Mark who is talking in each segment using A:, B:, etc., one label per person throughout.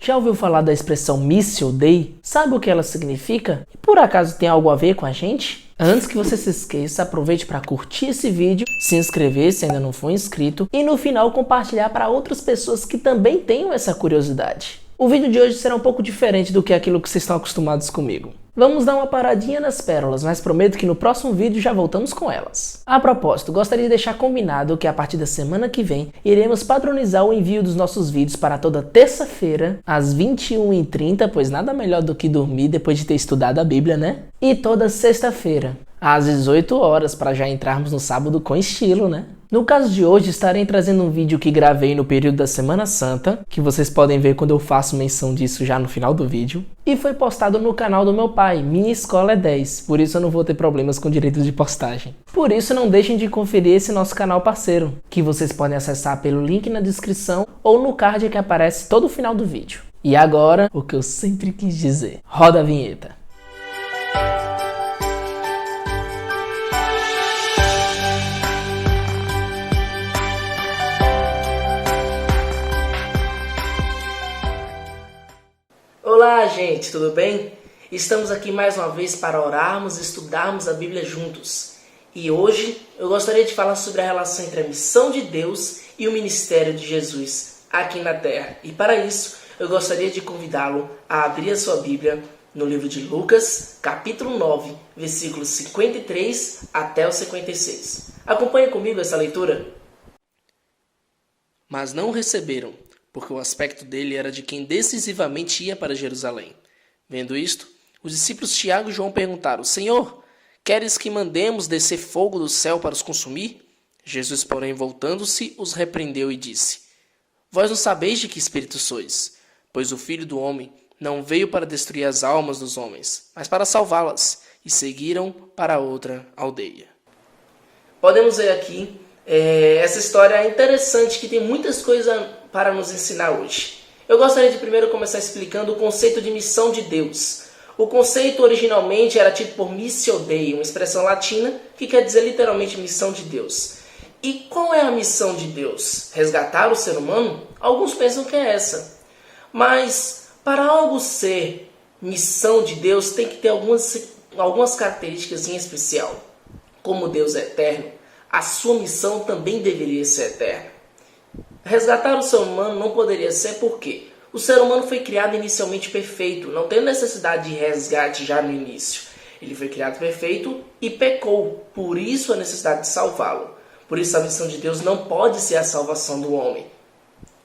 A: Já ouviu falar da expressão Miss You Day? Sabe o que ela significa? E por acaso tem algo a ver com a gente? Antes que você se esqueça, aproveite para curtir esse vídeo, se inscrever se ainda não for inscrito e no final compartilhar para outras pessoas que também tenham essa curiosidade. O vídeo de hoje será um pouco diferente do que aquilo que vocês estão acostumados comigo. Vamos dar uma paradinha nas pérolas, mas prometo que no próximo vídeo já voltamos com elas. A propósito, gostaria de deixar combinado que a partir da semana que vem, iremos padronizar o envio dos nossos vídeos para toda terça-feira, às 21h30, pois nada melhor do que dormir depois de ter estudado a Bíblia, né? E toda sexta-feira, às 18 horas, para já entrarmos no sábado com estilo, né? No caso de hoje, estarei trazendo um vídeo que gravei no período da Semana Santa, que vocês podem ver quando eu faço menção disso já no final do vídeo, e foi postado no canal do meu pai, Minha Escola é 10, por isso eu não vou ter problemas com direitos de postagem. Por isso não deixem de conferir esse nosso canal parceiro, que vocês podem acessar pelo link na descrição ou no card que aparece todo o final do vídeo. E agora, o que eu sempre quis dizer, roda a vinheta. Olá, gente, tudo bem? Estamos aqui mais uma vez para orarmos e estudarmos a Bíblia juntos. E hoje eu gostaria de falar sobre a relação entre a missão de Deus e o ministério de Jesus aqui na Terra. E para isso, eu gostaria de convidá-lo a abrir a sua Bíblia no livro de Lucas, capítulo 9, versículos 53 até o 56. Acompanhe comigo essa leitura. Mas não o receberam, porque o aspecto dele era de quem decisivamente ia para Jerusalém. Vendo isto, os discípulos Tiago e João perguntaram: Senhor, queres que mandemos descer fogo do céu para os consumir? Jesus, porém, voltando-se, os repreendeu e disse: Vós não sabeis de que espírito sois, pois o Filho do Homem não veio para destruir as almas dos homens, mas para salvá-las, e seguiram para outra aldeia. Podemos ver aqui essa história interessante que tem muitas coisas para nos ensinar hoje. Eu gostaria de primeiro começar explicando o conceito de missão de Deus. O conceito originalmente era tido por Missio Dei, uma expressão latina que quer dizer literalmente missão de Deus. E qual é a missão de Deus? Resgatar o ser humano? Alguns pensam que é essa. Mas para algo ser missão de Deus tem que ter algumas características em especial. Como Deus é eterno, a sua missão também deveria ser eterna. Resgatar o ser humano não poderia ser porque o ser humano foi criado inicialmente perfeito, não tem necessidade de resgate já no início. Ele foi criado perfeito e pecou, por isso a necessidade de salvá-lo. Por isso a missão de Deus não pode ser a salvação do homem.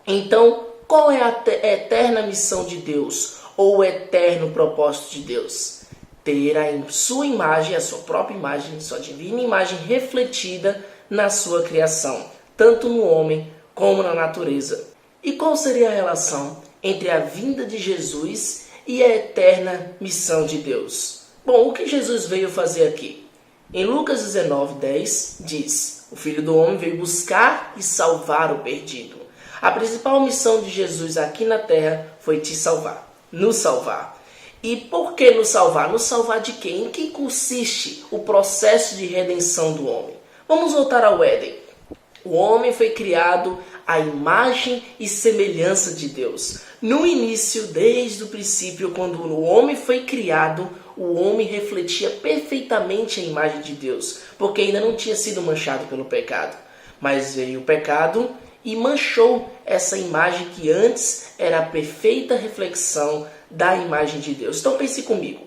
A: Então, qual é a eterna missão de Deus, ou o eterno propósito de Deus? Ter a sua imagem, a sua própria imagem, sua divina imagem refletida na sua criação, tanto no homem como na natureza. E qual seria a relação entre a vinda de Jesus e a eterna missão de Deus? Bom, o que Jesus veio fazer aqui? Em Lucas 19:10 diz: O Filho do Homem veio buscar e salvar o perdido. A principal missão de Jesus aqui na terra foi te salvar, nos salvar. E por que nos salvar? Nos salvar de quem? Em que consiste o processo de redenção do homem? Vamos voltar ao Éden. O homem foi criado à imagem e semelhança de Deus. No início, desde o princípio, quando o homem foi criado, o homem refletia perfeitamente a imagem de Deus, porque ainda não tinha sido manchado pelo pecado. Mas veio o pecado e manchou essa imagem que antes era a perfeita reflexão da imagem de Deus. Então pense comigo.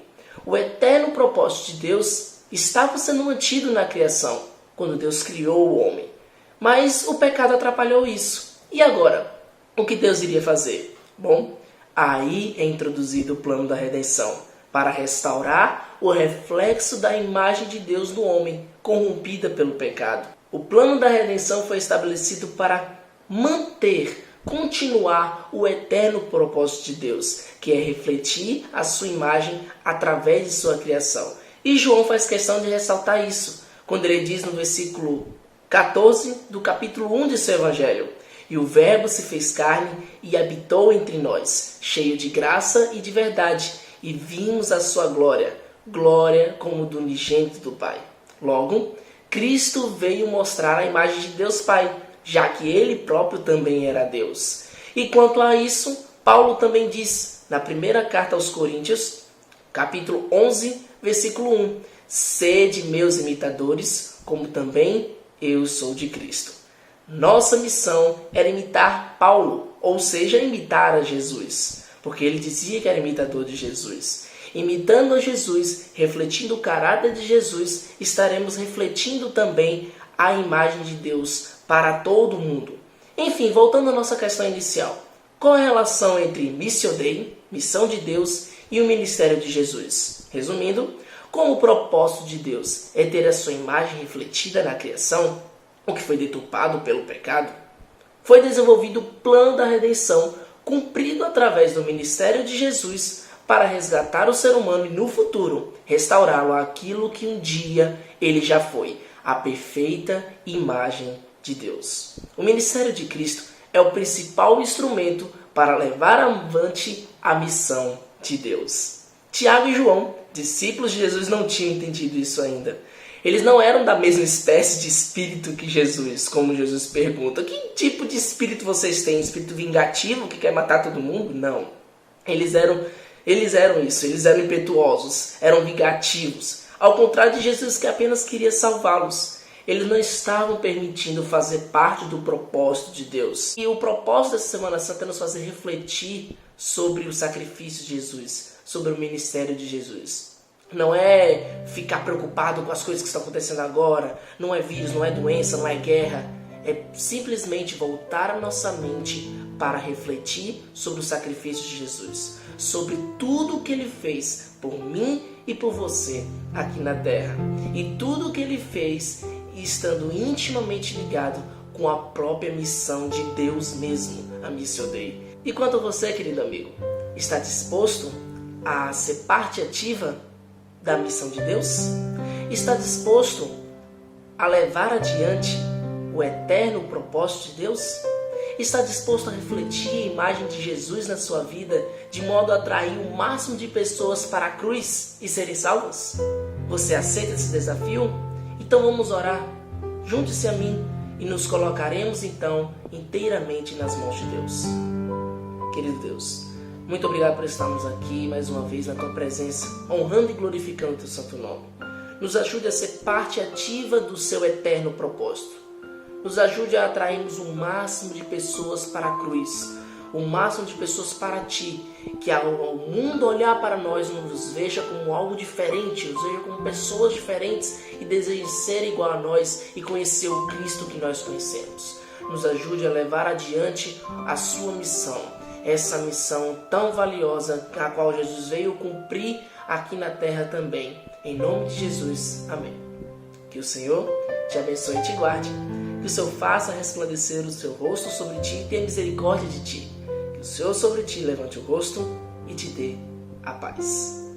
A: O eterno propósito de Deus estava sendo mantido na criação, quando Deus criou o homem. Mas o pecado atrapalhou isso. E agora? O que Deus iria fazer? Bom, aí é introduzido o plano da redenção, para restaurar o reflexo da imagem de Deus no homem, corrompida pelo pecado. O plano da redenção foi estabelecido para continuar o eterno propósito de Deus, que é refletir a sua imagem através de sua criação. E João faz questão de ressaltar isso, quando ele diz no versículo 14 do capítulo 1 de seu Evangelho: E o Verbo se fez carne e habitou entre nós, cheio de graça e de verdade, e vimos a sua glória, glória como do unigênito do Pai. Logo, Cristo veio mostrar a imagem de Deus Pai, já que ele próprio também era Deus. E quanto a isso, Paulo também diz na primeira carta aos Coríntios, capítulo 11, versículo 1: sede meus imitadores, como também eu sou de Cristo. Nossa missão era imitar Paulo, ou seja, imitar a Jesus, porque ele dizia que era imitador de Jesus. Imitando a Jesus, refletindo o caráter de Jesus, estaremos refletindo também a imagem de Deus para todo mundo. Enfim, voltando à nossa questão inicial. Qual a relação entre Missio Dei, missão de Deus, e o ministério de Jesus? Resumindo, como o propósito de Deus é ter a sua imagem refletida na criação, o que foi deturpado pelo pecado, foi desenvolvido o plano da redenção, cumprido através do ministério de Jesus, para resgatar o ser humano e no futuro restaurá-lo àquilo que um dia ele já foi, a perfeita imagem de Deus. O ministério de Cristo é o principal instrumento para levar avante a missão de Deus. Tiago e João, discípulos de Jesus, não tinham entendido isso ainda. Eles não eram da mesma espécie de espírito que Jesus, como Jesus pergunta. Que tipo de espírito vocês têm? Espírito vingativo que quer matar todo mundo? Não. Eles eram isso, eles eram impetuosos, eram vingativos. Ao contrário de Jesus, que apenas queria salvá-los. Eles não estavam permitindo fazer parte do propósito de Deus. E o propósito dessa Semana Santa é nos fazer refletir sobre o sacrifício de Jesus, sobre o ministério de Jesus. Não é ficar preocupado com as coisas que estão acontecendo agora, não é vírus, não é doença, não é guerra. É simplesmente voltar a nossa mente para refletir sobre o sacrifício de Jesus, sobre tudo o que Ele fez por mim e por você aqui na Terra. E tudo o que Ele fez estando intimamente ligado com a própria missão de Deus mesmo, a Missio Dei. E quanto a você, querido amigo, está disposto a ser parte ativa da missão de Deus? Está disposto a levar adiante o eterno propósito de Deus? Está disposto a refletir a imagem de Jesus na sua vida, de modo a atrair o máximo de pessoas para a cruz e serem salvas? Você aceita esse desafio? Então vamos orar. Junte-se a mim e nos colocaremos então inteiramente nas mãos de Deus. Querido Deus, muito obrigado por estarmos aqui mais uma vez na Tua presença, honrando e glorificando o Teu santo nome. Nos ajude a ser parte ativa do Seu eterno propósito. Nos ajude a atrairmos o máximo de pessoas para a cruz, o máximo de pessoas para Ti, que ao mundo olhar para nós nos veja como algo diferente, nos veja como pessoas diferentes e desejem ser igual a nós e conhecer o Cristo que nós conhecemos. Nos ajude a levar adiante a Sua missão, essa missão tão valiosa a qual Jesus veio cumprir aqui na terra também. Em nome de Jesus, amém. Que o Senhor te abençoe e te guarde. Que o Senhor faça resplandecer o seu rosto sobre ti e tenha misericórdia de ti. Que o Senhor sobre ti levante o rosto e te dê a paz.